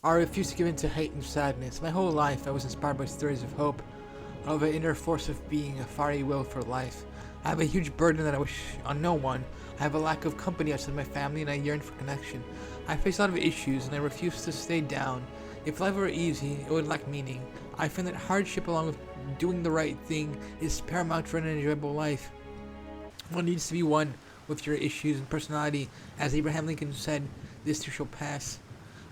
I refuse to give in to hate and sadness. My whole life I was inspired by stories of hope, of an inner force of being, a fiery will for life. I have a huge burden that I wish on no one. I have a lack of company outside my family and I yearn for connection. I face a lot of issues and I refuse to stay down. If life were easy, it would lack meaning. I find that hardship along with doing the right thing is paramount for an enjoyable life. One needs to be one with your issues and personality. As Abraham Lincoln said, this too shall pass.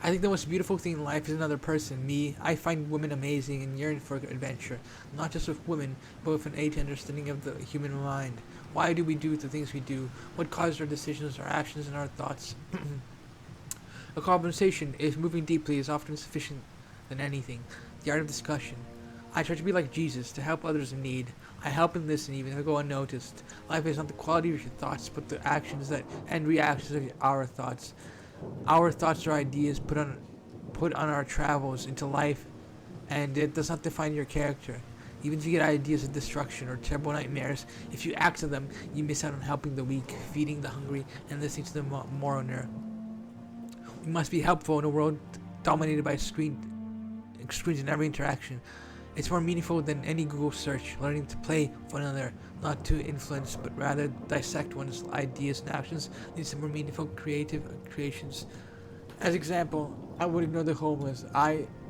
I think the most beautiful thing in life is another person, me. I find women amazing and yearn for adventure, not just with women, but with an age understanding of the human mind. Why do we do the things we do? What causes our decisions, our actions, and our thoughts? A conversation, if moving deeply, is often sufficient than anything. The art of discussion. I try to be like Jesus, to help others in need. I help and listen even if I go unnoticed. Life is not the quality of your thoughts, but the actions that and reactions of our thoughts. Our thoughts are ideas put on our travels into life, and it does not define your character. Even if you get ideas of destruction or terrible nightmares, if you act on them, you miss out on helping the weak, feeding the hungry, and listening to the mourner. We must be helpful in a world dominated by screens in every interaction. It's more meaningful than any Google search, learning to play with one another, not to influence, but rather dissect one's ideas and actions leads to more meaningful creative creations. As example, I would ignore the homeless.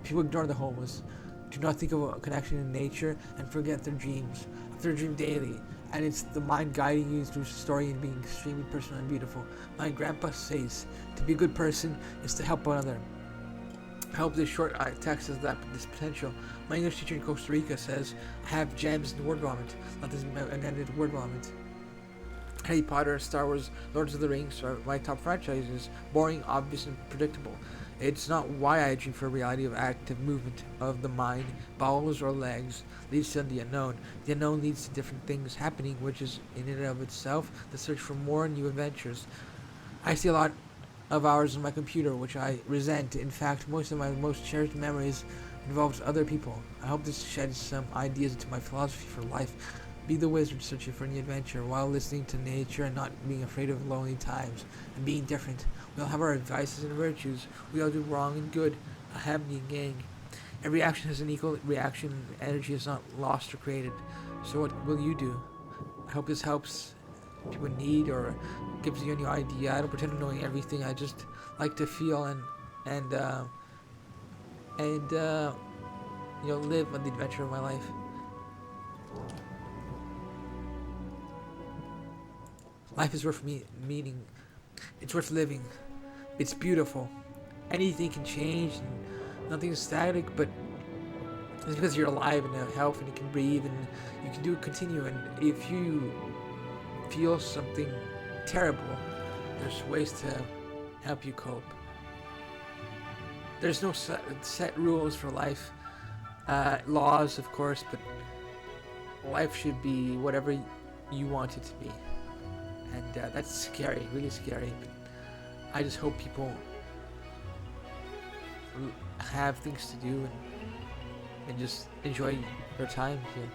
People ignore the homeless. Do not think of a connection in nature and forget their dreams. Their dream daily, and it's the mind guiding you through story and being extremely personal and beautiful. My grandpa says, to be a good person is to help one another. I hope this short text has this potential. My English teacher in Costa Rica says, I have gems in the word vomit, not this unedited word vomit. Harry Potter, Star Wars, Lords of the Rings are my top franchises. Boring, obvious, and predictable. It's not why I dream for a reality of active movement of the mind, bowels or legs, leads to the unknown. The unknown leads to different things happening, which is in and of itself the search for more new adventures. I see a lot of hours on my computer, which I resent. In fact, most of my most cherished memories involves other people. I hope this sheds some ideas into my philosophy for life. Be the wizard searching for any adventure while listening to nature and not being afraid of lonely times and being different. We all have our vices and virtues. We all do wrong and good. A happy gang. Every action has an equal reaction. Energy is not lost or created. So what will you do? I hope this helps people in need or gives you a new idea. I don't pretend to know everything. I just like to feel and live on the adventure of my life. Life is worth meaning. It's worth living. It's beautiful. Anything can change and nothing is static, but it's because you're alive and have health and you can breathe and you can continue. And if you feel something terrible, there's ways to help you cope. There's no set rules for life. Laws, of course, but life should be whatever you want it to be. And that's scary, really scary. But I just hope people have things to do and just enjoy their time here.